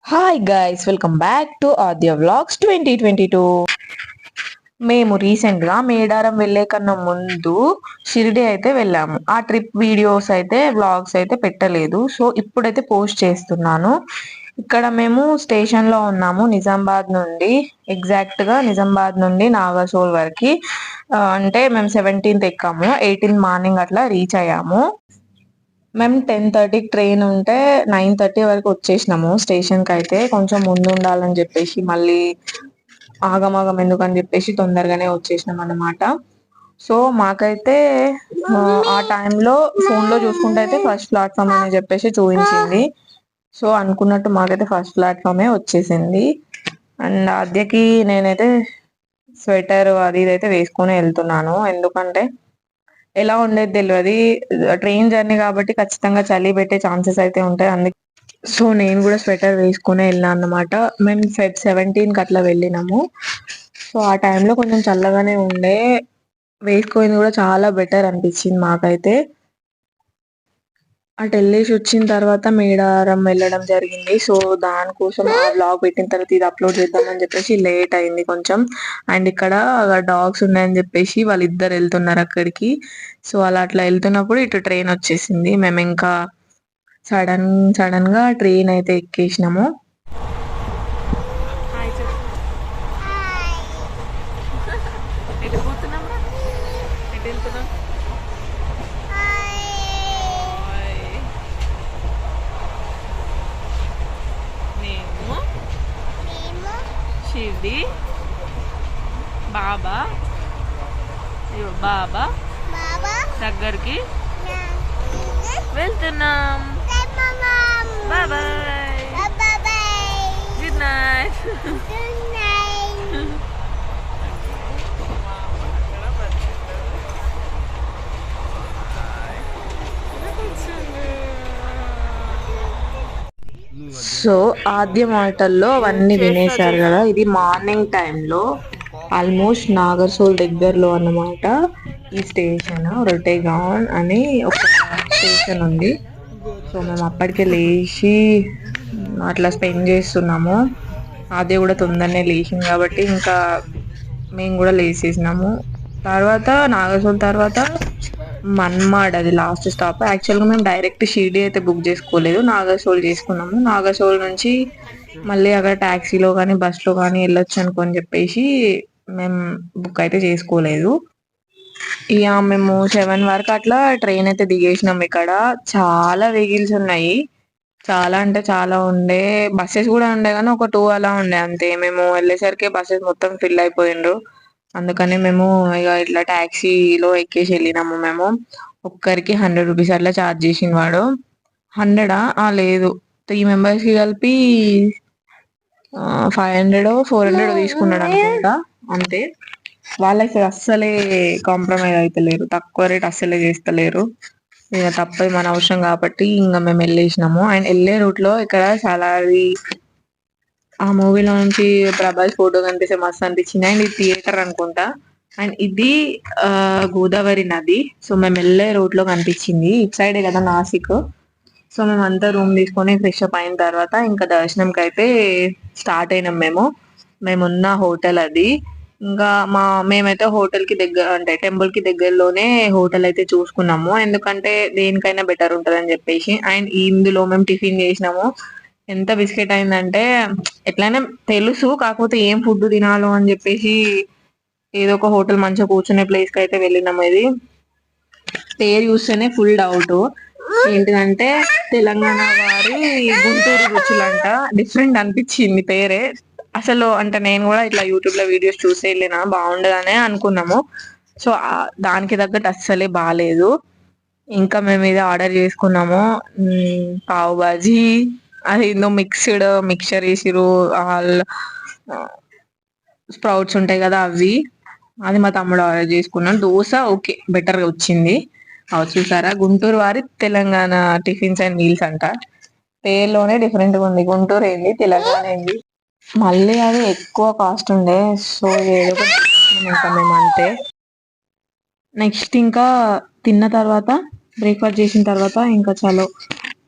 Hi guys, welcome back to Aadya vlogs 2022. మేము recent గా మేడారం వెళ్లే కన్నా ముందు షిరిడి అయితే వెళ్ళాము. ఆ ట్రిప్ వీడియోస్ అయితే వ్లాగ్స్ అయితే పెట్టలేదు, సో ఇప్పుడైతే పోస్ట్ చేస్తున్నాను. ఇక్కడ మేము స్టేషన్ లో ఉన్నాము, నిజామాబాద్ నుండి. ఎగ్జాక్ట్ గా నిజామాబాద్ నుండి నాగర్సోల్ వరకు. అంటే మేము 17th ఎక్కాము, 18th మార్నింగ్ అట్లా రీచ్ అయ్యాము. మేము 10:30కి ట్రైన్ ఉంటే 9:30 వరకు వచ్చేసినాము స్టేషన్కి. అయితే కొంచెం ముందు ఉండాలని చెప్పేసి మళ్ళీ ఆగమాగం ఎందుకని చెప్పేసి తొందరగానే వచ్చేసినాం అన్నమాట. సో మాకైతే ఆ టైంలో ఫోన్లో చూసుకుంటే అయితే ఫస్ట్ ప్లాట్ఫామ్ అని చెప్పేసి చూపించింది. సో అనుకున్నట్టు మాకైతే ఫస్ట్ ప్లాట్ఫామే వచ్చేసింది. అండ్ అద్దెకి నేనైతే స్వెటర్ అది ఇదైతే వేసుకొని వెళ్తున్నాను, ఎందుకంటే ఎలా ఉండేది తెలియదు. ట్రైన్ జర్నీ కాబట్టి ఖచ్చితంగా చలి పెట్టే ఛాన్సెస్ అయితే ఉంటాయి. అందుకే సో నేను కూడా స్వెటర్ వేసుకునే వెళ్ళినా అన్నమాట. మేము Feb 17కి అట్లా వెళ్ళినాము. సో ఆ టైంలో కొంచెం చల్లగానే ఉండే, వేసుకుంది కూడా చాలా బెటర్ అనిపించింది మాకైతే. అటు వెళ్ళేసి వచ్చిన తర్వాత మేడారం వెళ్ళడం జరిగింది. సో దానికోసం ఆ బ్లాగ్ పెట్టిన తర్వాత ఇది అప్లోడ్ చేద్దామని చెప్పేసి లేట్ అయింది కొంచెం. అండ్ ఇక్కడ డాగ్స్ ఉన్నాయని చెప్పేసి వాళ్ళిద్దరు వెళ్తున్నారు అక్కడికి. సో అలా అట్లా వెళ్తున్నప్పుడు ఇటు ట్రైన్ వచ్చేసింది. మేము ఇంకా సడన్ సడన్ గా ట్రైన్ అయితే ఎక్కేసినాము. షిరిడి బాబా బాబా దగ్గరికి వెళ్తున్నాం. Bye bye, good night. So Aadya మాటల్లో అవన్నీ వినేశారు కదా. ఇది మార్నింగ్ టైంలో ఆల్మోస్ట్ నాగర్సోల్ దగ్గరలో అన్నమాట. ఈ స్టేషన్ రొటేగాన్ అని ఒక స్టేషన్ ఉంది. సో మేము అప్పటికే లేచి అట్లా స్పెండ్ చేస్తున్నాము. ఆద్య కూడా తొందరనే లేచింది కాబట్టి ఇంకా మేము కూడా లేచేసినాము. తర్వాత నాగర్సోల్ తర్వాత మన్మాడ్, అది లాస్ట్ స్టాప్. యాక్చువల్గా మేము డైరెక్ట్ షిరిడి అయితే బుక్ చేసుకోలేదు, నాగర్సోల్ చేసుకున్నాము. నాగర్సోల్ నుంచి మళ్ళీ అక్కడ ట్యాక్సీలో కానీ బస్లో కానీ వెళ్ళొచ్చు అనుకొని చెప్పేసి మేము బుక్ అయితే చేసుకోలేదు. ఇక మేము 7 వరకు అట్లా ట్రైన్ అయితే దిగేసినాం. ఇక్కడ చాలా వెహికల్స్ ఉన్నాయి, చాలా అంటే చాలా ఉండే. బస్సెస్ కూడా ఉండే కానీ ఒక 2 అలా ఉండే అంతే. మేము వెళ్ళేసరికి బస్సెస్ మొత్తం ఫిల్ అయిపోయిండ్రు. అందుకని మేము ఇక ఇట్లా ట్యాక్సీలో ఎక్కేసి వెళ్ళినాము. మేము ఒక్కరికి 100 రూపీస్ అట్లా ఛార్జ్ చేసిన వాడు. 100 లేదు, 3 మెంబర్స్కి కలిపి 500 400 తీసుకున్నాడు అనుకుంటా అంతే. వాళ్ళకి అస్సలే కాంప్రమైజ్ అవుతలేరు, తక్కువ రేట్ అస్సలే చేస్తలేరు. ఇక తప్పదు, మన అవసరం కాబట్టి ఇంకా మేము వెళ్ళేసినాము. అండ్ వెళ్ళే రూట్ లో ఇక్కడ చాలా ఆ మూవీలో నుంచి ప్రభాస్ ఫోటో కనిపిస్తే మస్తు అనిపించింది. అండ్ ఇది థియేటర్ అనుకుంటా. అండ్ ఇది గోదావరి నది. సో మేము వెళ్ళే రూట్ లో కనిపించింది, ఇటు సైడే కదా నాసిక్. సో మేము అంతా రూమ్ తీసుకొని ఫ్రెష్ అప్ అయిన తర్వాత ఇంకా దర్శనంకి అయితే స్టార్ట్ అయినాం. మేమున్న హోటల్ అది. ఇంకా మేమైతే హోటల్ కి దగ్గర, అంటే టెంపుల్ కి దగ్గరలోనే హోటల్ అయితే చూసుకున్నాము, ఎందుకంటే దేనికైనా బెటర్ ఉంటదని చెప్పేసి. అండ్ ఇందులో మేము టిఫిన్ చేసినాము. ఎంత బిస్కెట్ అయిందంటే ఎట్లయినా తెలుసు, కాకపోతే ఏం ఫుడ్ తినాలో అని చెప్పేసి ఏదో ఒక హోటల్ మంచిగా కూర్చునే ప్లేస్ కి అయితే వెళ్ళినాము. ఇది పేరు చూస్తేనే ఫుల్ డౌట్, ఏంటిదంటే తెలంగాణ వారి గుంటూరు రుచులంట. డిఫరెంట్ అనిపించింది పేరే అసలు. అంటే నేను కూడా ఇట్లా యూట్యూబ్ లో వీడియోస్ చూసి వెళ్ళినా బాగుండదనే అనుకున్నాము. సో దానికి తగ్గట్టు అస్సలే బాగాలేదు. ఇంకా మేము ఇది ఆర్డర్ చేసుకున్నాము, పావ్ బాజీ, అది ఏందో మిక్చర్ వేసిరు, స్ప్రౌట్స్ ఉంటాయి కదా అవి. అది మా తమ్ముడు ఆర్డర్ చేసుకున్నాను. దోశ ఓకే బెటర్ గా వచ్చింది. చూసారా, గుంటూరు వారి తెలంగాణ టిఫిన్స్ అండ్ మీల్స్ అంట. పేర్లోనే డిఫరెంట్ గా ఉంది, గుంటూరు ఏంది తెలంగాణ ఏంది. మళ్ళీ అది ఎక్కువ కాస్ట్ ఉండే, సో ఏదో ఇంకా మేము అంతే. నెక్స్ట్ ఇంకా తిన్న తర్వాత బ్రేక్ఫాస్ట్ చేసిన తర్వాత ఇంకా చలో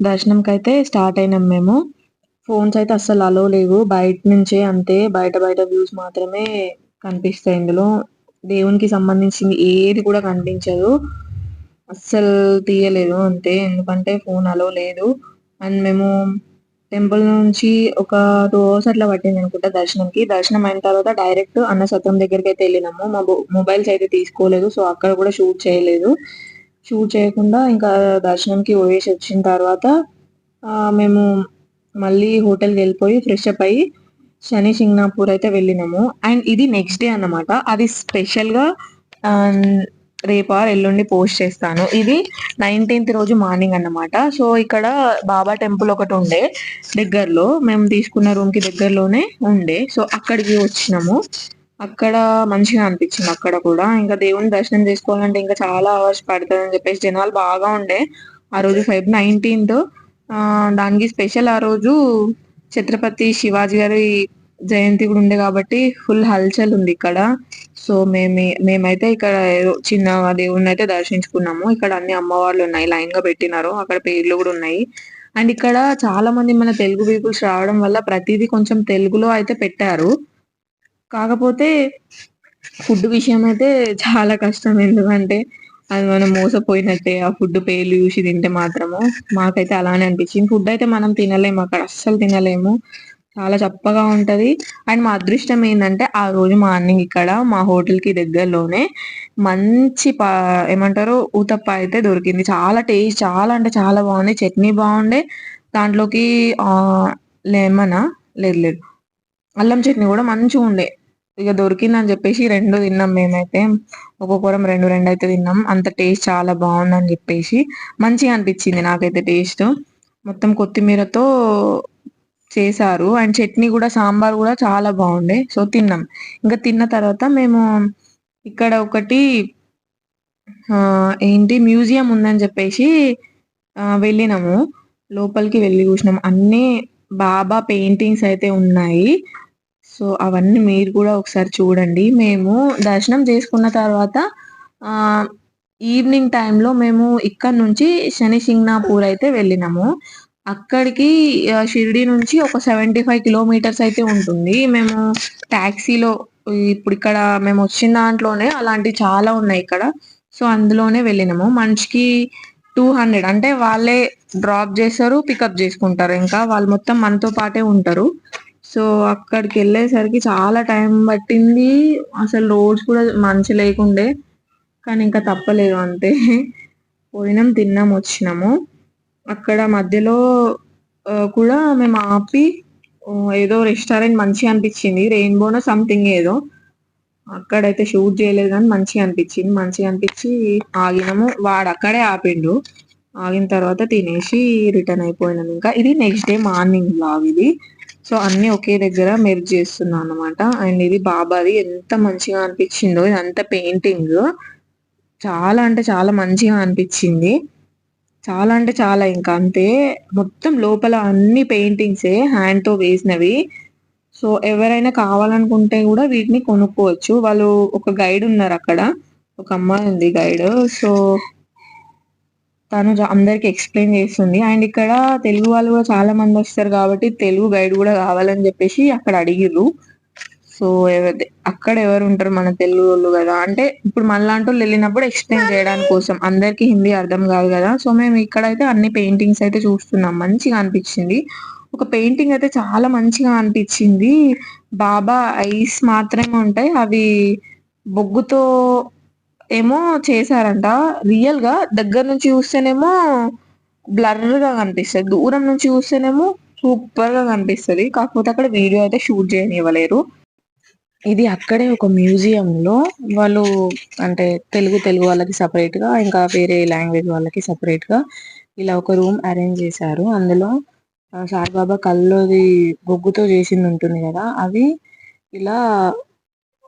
దర్శనంకి అయితే స్టార్ట్ అయినాం మేము. ఫోన్స్ అయితే అస్సలు అలో లేవు. బయట నుంచే అంతే. బయట బయట వ్యూస్ మాత్రమే కనిపిస్తాయి ఇందులో. దేవునికి సంబంధించింది ఏది కూడా కనిపించదు. అస్సలు తీయలేదు అంతే. ఎందుకంటే ఫోన్ అలో లేదు. అండ్ మేము టెంపుల్ నుంచి ఒక 2 అవర్స్ అట్లా పట్టింది అనుకుంటా దర్శనంకి. దర్శనం అయిన తర్వాత డైరెక్ట్ అన్న సత్రం దగ్గరికి అయితే వెళ్ళినాము. మా మొబైల్స్ అయితే తీసుకోలేదు. సో అక్కడ కూడా షూట్ చేయలేదు. షూట్ చేయకుండా ఇంకా దర్శనంకి పోయేసి వచ్చిన తర్వాత మేము మళ్ళీ హోటల్కి వెళ్ళిపోయి ఫ్రెష్ అప్ అయ్యి శని సింగ్నాపూర్ అయితే వెళ్ళినాము. అండ్ ఇది నెక్స్ట్ డే అన్నమాట. అది స్పెషల్గా రేపు ఎల్లుండి పోస్ట్ చేస్తాను. ఇది 19th రోజు మార్నింగ్ అన్నమాట. సో ఇక్కడ బాబా టెంపుల్ ఒకటి ఉండే దగ్గరలో, మేము తీసుకున్న రూమ్ కి దగ్గరలోనే ఉండే. సో అక్కడికి వచ్చినాము. అక్కడ మంచిగా అనిపించింది. అక్కడ కూడా ఇంకా దేవుని దర్శనం చేసుకోవాలంటే ఇంకా చాలా అవర్స్ పడుతుంది అని చెప్పేసి జనాలు బాగా ఉండే ఆ రోజు. 19th దానికి స్పెషల్. ఆ రోజు ఛత్రపతి శివాజీ గారి జయంతి కూడా ఉండే కాబట్టి ఫుల్ హల్చల్ ఉంది ఇక్కడ. సో మేమైతే ఇక్కడ చిన్న దేవుడిని అయితే దర్శించుకున్నాము. ఇక్కడ అన్ని అమ్మవార్లు ఉన్నాయి, లైన్ గా పెట్టినారు. అక్కడ పేర్లు కూడా ఉన్నాయి. అండ్ ఇక్కడ చాలా మంది మన తెలుగు పీపుల్స్ రావడం వల్ల ప్రతిదీ కొంచెం తెలుగులో అయితే పెట్టారు. కాకపోతే ఫుడ్ విషయం అయితే చాలా కష్టం. ఎందుకంటే అది మనం మోసపోయినట్టే. ఆ ఫుడ్ పేర్లు చూసి తింటే మాత్రము మాకైతే అలానే అనిపించింది. ఫుడ్ అయితే మనం తినలేము అక్కడ, అస్సలు తినలేము. చాలా చప్పగా ఉంటది. అండ్ మా అదృష్టం ఏంటంటే ఆ రోజు మార్నింగ్ ఇక్కడ మా హోటల్ కి దగ్గరలోనే మంచి ఏమంటారు ఊతప్ప అయితే దొరికింది. చాలా టేస్ట్, చాలా అంటే చాలా బాగుంది. చట్నీ బాగుండే. దాంట్లోకి లెమనా, లేదు లేదు, అల్లం చట్నీ కూడా మంచిగా ఉండే. ఇక దొరికిందని చెప్పేసి 2 తిన్నాం మేమైతే. ఒక్కొక్కరం 2 అయితే తిన్నాం. అంత టేస్ట్ చాలా బాగుందని చెప్పేసి మంచిగా అనిపించింది నాకైతే టేస్ట్. మొత్తం కొత్తిమీరతో చేశారు. అండ్ చట్నీ కూడా, సాంబార్ కూడా చాలా బాగుండే. సో తిన్నాం. ఇంకా తిన్న తర్వాత మేము ఇక్కడ ఒకటి ఏంటి మ్యూజియం ఉందని చెప్పేసి వెళ్ళినాము. లోపలికి వెళ్ళి చూసినాం. అన్ని బాబా పెయింటింగ్స్ అయితే ఉన్నాయి. సో అవన్నీ మీరు కూడా ఒకసారి చూడండి. మేము దర్శనం చేసుకున్న తర్వాత ఈవినింగ్ టైంలో మేము ఇక్కడ నుంచి శని సింగ్నాపూర్ అయితే వెళ్ళినాము. అక్కడికి షిరిడి నుంచి ఒక 75 కిలోమీటర్స్ అయితే ఉంటుంది. మేము టాక్సీలో, ఇప్పుడు ఇక్కడ మేము వచ్చిన దాంట్లోనే అలాంటివి చాలా ఉన్నాయి ఇక్కడ. సో అందులోనే వెళ్ళినాము. మనిషికి 200, అంటే వాళ్ళే డ్రాప్ చేస్తారు, పికప్ చేసుకుంటారు. ఇంకా వాళ్ళు మొత్తం మనతో పాటే ఉంటారు. సో అక్కడికి వెళ్ళేసరికి చాలా టైం పట్టింది. అసలు రోడ్స్ కూడా మంచి లేకుండే. కానీ ఇంకా తప్పలేదు అంతే. పోయినాం, తిన్నాం, వచ్చినాము. అక్కడ మధ్యలో కూడా మేము ఆపి ఏదో రెస్టారెంట్ మంచిగా అనిపించింది. రెయిన్బోనో సంథింగ్ ఏదో. అక్కడైతే షూట్ చేయలేదు కానీ మంచిగా అనిపించింది. మంచిగా అనిపించి ఆగినాము. వాడు అక్కడే ఆపిండు. ఆగిన తర్వాత తినేసి రిటర్న్ అయిపోయినాం. ఇంకా ఇది నెక్స్ట్ డే మార్నింగ్ బ్లాగ్ ఇది. సో అన్ని ఒకే దగ్గర మెర్జ్ చేస్తున్నా అనమాట. అండ్ ఇది బాబాది. ఎంత మంచిగా అనిపించిందో. ఇదంతా పెయింటింగ్ చాలా అంటే చాలా మంచిగా అనిపించింది. చాలా అంటే చాలా, ఇంకా అంతే. మొత్తం లోపల అన్ని పెయింటింగ్సే, హ్యాండ్ తో వేసినవి. సో ఎవరైనా కావాలనుకుంటే కూడా వీటిని కొనుక్కోవచ్చు. వాళ్ళు ఒక గైడ్ ఉన్నారు అక్కడ, ఒక అమ్మాయి ఉంది గైడ్. సో తను అందరికి ఎక్స్ప్లెయిన్ చేస్తుంది. అండ్ ఇక్కడ తెలుగు వాళ్ళు కూడా చాలా మంది వస్తారు కాబట్టి తెలుగు గైడ్ కూడా కావాలని చెప్పేసి అక్కడ అడిగిర్రు. సో అక్కడ ఎవరు ఉంటారు మన తెలుగు వాళ్ళు కదా, అంటే ఇప్పుడు మనలాంటి వాళ్ళు వెళ్ళినప్పుడు ఎక్స్ప్లెయిన్ చేయడానికి కోసం. అందరికి హిందీ అర్థం కాదు కదా. సో మేము ఇక్కడైతే అన్ని పెయింటింగ్స్ అయితే చూస్తున్నాం. మంచిగా అనిపించింది. ఒక పెయింటింగ్ అయితే చాలా మంచిగా అనిపించింది. బాబా ఐస్ మాత్రమే ఉంటాయి, అవి బొగ్గుతో ఏమో చేశారంట. రియల్ గా దగ్గర నుంచి చూస్తేనేమో బ్లర్ గా కనిపిస్తుంది, దూరం నుంచి చూస్తేనేమో సూపర్ గా కనిపిస్తుంది. కాకపోతే అక్కడ వీడియో అయితే షూట్ చేయనివ్వలేరు. ఇది అక్కడే ఒక మ్యూజియంలో వాళ్ళు, అంటే తెలుగు వాళ్ళకి సపరేట్ గా, ఇంకా వేరే లాంగ్వేజ్ వాళ్ళకి సపరేట్ గా ఇలా ఒక రూమ్ అరేంజ్ చేశారు. అందులో సాయిబాబా కళ్ళది బొగ్గుతో చేసింది ఉంటుంది కదా, అవి ఇలా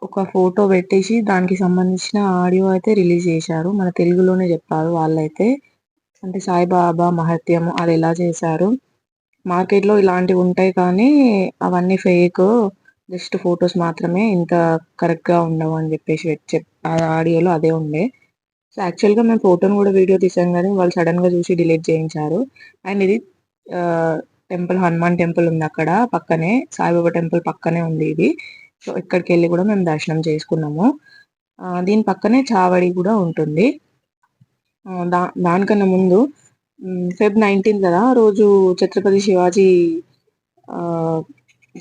ఒక ఫోటో పెట్టేసి దానికి సంబంధించిన ఆడియో అయితే రిలీజ్ చేశారు. మన తెలుగులోనే చెప్పారు వాళ్ళైతే. అంటే సాయిబాబా మహత్యము అది ఎలా చేశారు. మార్కెట్లో ఇలాంటివి ఉంటాయి కానీ అవన్నీ ఫేక్, జస్ట్ ఫొటోస్ మాత్రమే, ఇంత కరెక్ట్ గా ఉండవు అని చెప్పేసి ఆ ఆడియోలో అదే ఉండే. సో యాక్చువల్గా మేము ఫోటోని కూడా వీడియో తీసాం కానీ వాళ్ళు సడన్ గా చూసి డిలీట్ చేయించారు. అండ్ ఇది టెంపుల్, హనుమాన్ టెంపుల్ ఉంది అక్కడ పక్కనే, సాయిబాబా టెంపుల్ పక్కనే ఉంది ఇది. సో ఇక్కడికి వెళ్ళి కూడా మేము దర్శనం చేసుకున్నాము. దీని పక్కనే చావడి కూడా ఉంటుంది. దానికన్నా ముందు Feb 19 కదా రోజు ఛత్రపతి శివాజీ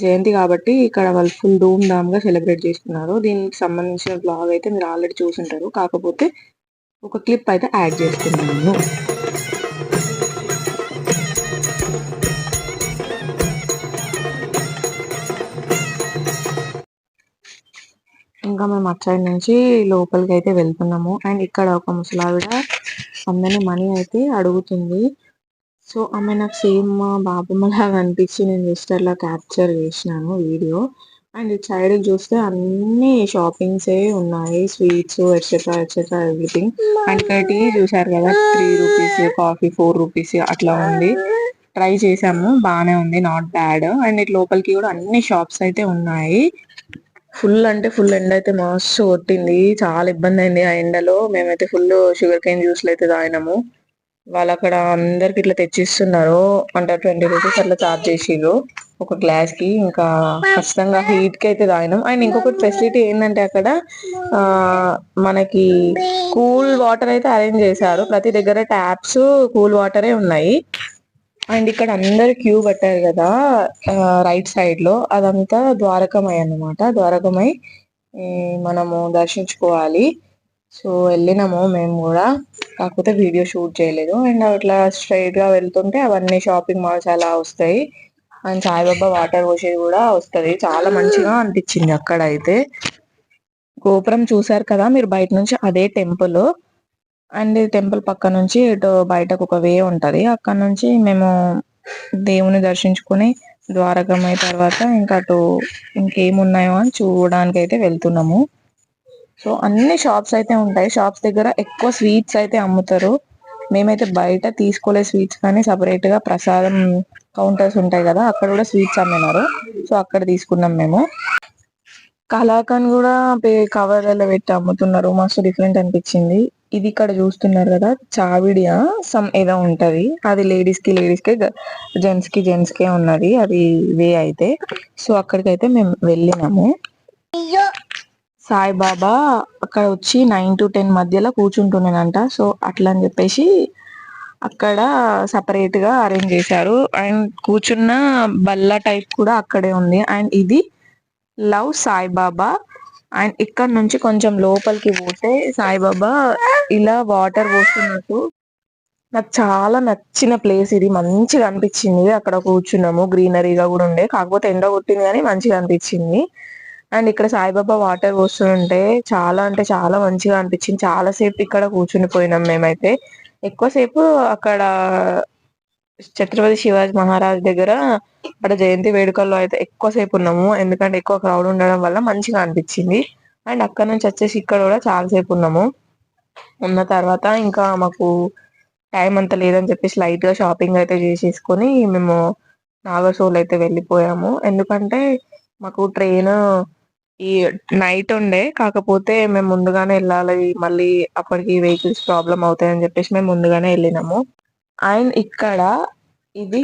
జయంతి కాబట్టి ఇక్కడ వాళ్ళు ఫుల్ ధూమ్ ధామ్ గా సెలబ్రేట్ చేసుకున్నారు. దీనికి సంబంధించిన బ్లాగ్ అయితే మీరు ఆల్రెడీ చూసుంటారు, కాకపోతే ఒక క్లిప్ అయితే యాడ్ చేస్తున్నాను. ఇంకా మేము అటు సైడ్ నుంచి లోపలికి అయితే వెళ్తున్నాము. అండ్ ఇక్కడ ఒక ముసలావిడ అందరినీ మనీ అయితే అడుగుతుంది. సో ఆమె నాకు సేమ్ మా బాబమ్మ లాగా అనిపించి నేను జస్ట్ అలా క్యాప్చర్ చేసినాను వీడియో. అండ్ ఇటు సైడ్ చూస్తే అన్ని షాపింగ్సే ఉన్నాయి, sweets etcetera etcetera everything. And ఇక్కడ టీ చూసారు కదా, 3 రూపీస్, కాఫీ 4 రూపీస్ అట్లా ఉంది. ట్రై చేసాము, బాగానే ఉంది, నాట్ బ్యాడ్. అండ్ ఇటు లోపలికి కూడా అన్ని షాప్స్ అయితే ఉన్నాయి. ఫుల్ అంటే ఫుల్ ఎండ అయితే మస్తు కొట్టింది, చాలా ఇబ్బంది అయింది ఆ ఎండలో. మేమైతే ఫుల్ షుగర్ కేన్ జ్యూస్లు అయితే తాగినాము. వాళ్ళు అక్కడ అందరికి ఇట్లా తెచ్చిస్తున్నారు అంటే 20 రూపీస్ అట్లా చార్జ్ చేసిర్రు ఒక గ్లాస్ కి. ఇంకా ఖచ్చితంగా హీట్ కి అయితే తాగినాం. అండ్ ఇంకొకటి ఫెసిలిటీ ఏంటంటే అక్కడ మనకి కూల్ వాటర్ అయితే అరేంజ్ చేశారు, ప్రతి దగ్గర ట్యాప్స్ కూల్ వాటరే ఉన్నాయి. అండ్ ఇక్కడ అందరు క్యూ కట్టారు కదా రైట్ సైడ్ లో, అదంతా ద్వారకమై అన్నమాట. ద్వారకమై మనము దర్శించుకోవాలి. సో వెళ్ళినాము మేము కూడా, కాకపోతే వీడియో షూట్ చేయలేదు. అండ్ అట్లా స్ట్రైట్ గా వెళ్తుంటే అవన్నీ షాపింగ్ మాల్స్ అలా వస్తాయి. అండ్ సాయిబాబా వాటర్ పోసేది కూడా వస్తుంది. చాలా మంచిగా అనిపించింది అక్కడ అయితే. గోపురం చూసారు కదా మీరు బయట నుంచి, అదే టెంపుల్. అండ్ టెంపుల్ పక్క నుంచి ఇటు బయటకు ఒక వే ఉంటది, అక్కడ నుంచి మేము దేవుని దర్శించుకుని ద్వారకమై తర్వాత ఇంకా అటు ఇంకేమున్నాయో అని చూడడానికి అయితే వెళ్తున్నాము. సో అన్ని షాప్స్ అయితే ఉంటాయి, షాప్స్ దగ్గర ఎక్కువ స్వీట్స్ అయితే అమ్ముతారు. మేమైతే బయట తీసుకోలే స్వీట్స్, కానీ సపరేట్ గా ప్రసాదం కౌంటర్స్ ఉంటాయి కదా, అక్కడ కూడా స్వీట్స్ అమ్మినారు. సో అక్కడ తీసుకున్నాం మేము. కలాకండ్ కూడా కవర్లలో పెట్టి అమ్ముతున్నారు, మస్తు డిఫరెంట్ అనిపించింది. ఇది ఇక్కడ చూస్తున్నారు కదా, చావిడియా సమ్ ఏదో ఉంటది, అది లేడీస్ కి జెంట్స్ కే ఉన్నది అది వే అయితే. సో అక్కడికైతే మేము వెళ్ళినాము. సాయిబాబా అక్కడ వచ్చి 9 to 10 మధ్యలో కూర్చుంటున్నానంట. సో అట్లా అని చెప్పేసి అక్కడ సపరేట్ గా అరేంజ్ చేశారు. అండ్ కూర్చున్న బల్ల టైప్ కూడా అక్కడే ఉంది. అండ్ ఇది లవ్ సాయిబాబా. అండ్ ఇక్కడ నుంచి కొంచెం లోపలికి పోతే సాయిబాబా ఇలా వాటర్ పోస్తున్నట్టు. నాకు చాలా నచ్చిన ప్లేస్ ఇది, మంచిగా అనిపించింది. అక్కడ కూర్చున్నాము, గ్రీనరీగా కూడా ఉండే, కాకపోతే ఎండ కొట్టింది కానీ మంచిగా అనిపించింది. అండ్ ఇక్కడ సాయిబాబా వాటర్ పోస్తుంటే చాలా అంటే చాలా మంచిగా అనిపించింది. చాలా సేపు ఇక్కడ కూర్చుని పోయినాం మేమైతే. ఎక్కువసేపు అక్కడ ఛత్రపతి శివాజీ మహారాజ్ దగ్గర అక్కడ జయంతి వేడుకల్లో అయితే ఎక్కువసేపు ఉన్నాము, ఎందుకంటే ఎక్కువ క్రౌడ్ ఉండడం వల్ల మంచిగా అనిపించింది. అండ్ అక్కడ నుంచి వచ్చేసి ఇక్కడ కూడా చాలా సేపు ఉన్నాము. ఉన్న తర్వాత ఇంకా మాకు టైం అంత లేదని చెప్పేసి లైట్ గా షాపింగ్ అయితే చేసేసుకొని మేము నాగర్సోల్ అయితే వెళ్ళిపోయాము. ఎందుకంటే మాకు ట్రైన్ ఈ నైట్ ఉండే, కాకపోతే మేము ముందుగానే వెళ్ళాలి, మళ్ళీ అప్పటికి వెహికల్స్ ప్రాబ్లం అవుతాయని చెప్పేసి మేము ముందుగానే వెళ్ళినాము. అండ్ ఇక్కడ ఇది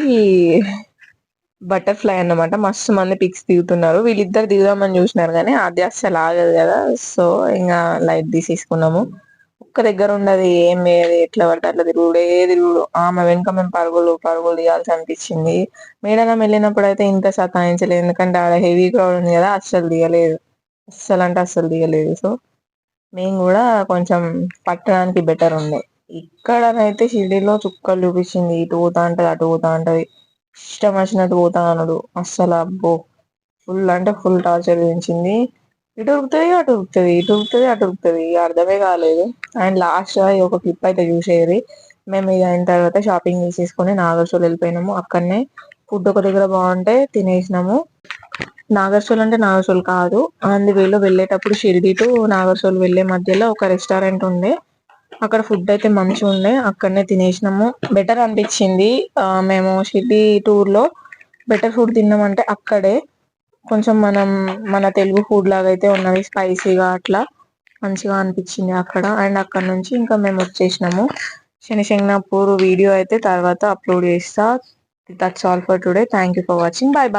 బటర్ఫ్లై అన్నమాట, మస్తు మంది పిక్స్ దిగుతున్నారు. వీళ్ళిద్దరు దిగుదామని చూసినారు కానీ అది అస్సలు ఆగదు కదా, సో ఇంకా లైట్ తీసేసుకున్నాము. ఒక్క దగ్గర ఉండదు, ఏం ఎట్లా పడితే అట్లా తిరుగుడు. ఆమె వెనుక మేము పరుగులు తీయాల్సి అనిపించింది. మేడారం వెళ్ళినప్పుడు అయితే ఇంత సతాయించలేదు, ఎందుకంటే ఆడ హెవీ క్రౌడ్ ఉంది కదా, అస్సలు దిగలేదు, అస్సలు అంటే అస్సలు దిగలేదు. సో మేము కూడా కొంచెం పట్టడానికి బెటర్ ఉండే. ఇక్కడనైతే షిరిడీలో చుక్కలు చూపించింది, ఇటు పోతా ఉంటది అటు పోతా ఉంటది, ఇష్టం వచ్చినట్టు పోతా అనడు అస్సలు. అబ్బో ఫుల్ అంటే ఫుల్ టార్చర్ చేయించింది. ఇటు ఉరుకుతుంది అటు ఉరుకుతుంది, ఇటు ఉరుకుతుంది అటు ఉరుకుతుంది, అర్థమే కాలేదు. అండ్ లాస్ట్ ఒక క్లిప్ అయితే చూసేది. మేము ఇది అయిన తర్వాత షాపింగ్ చేసేసుకొని నాగర్సోల్ వెళ్ళిపోయినాము. అక్కడనే ఫుడ్ ఒక దగ్గర బాగుంటే తినేసినాము. నాగర్సోల్ అంటే నాగర్సోల్ కాదు, అందువేలో వెళ్ళేటప్పుడు షిరిడి టు నాగర్సోల్ వెళ్లే మధ్యలో ఒక రెస్టారెంట్ ఉండే, అక్కడ ఫుడ్ అయితే మంచిగా ఉండే, అక్కడనే తినేసినాము. బెటర్ అనిపించింది. మేము షిరిడి టూర్ లో బెటర్ ఫుడ్ తిన్నామంటే అక్కడే. కొంచెం మన తెలుగు ఫుడ్ లాగా అయితే ఉన్నది, స్పైసీగా అట్లా మంచిగా అనిపించింది అక్కడ. అండ్ అక్కడ నుంచి ఇంకా మేము వచ్చేసినాము. శనిశంగనాపూర్ వీడియో అయితే తర్వాత అప్లోడ్ చేస్తా. That's all for today. Thank you for watching. By by.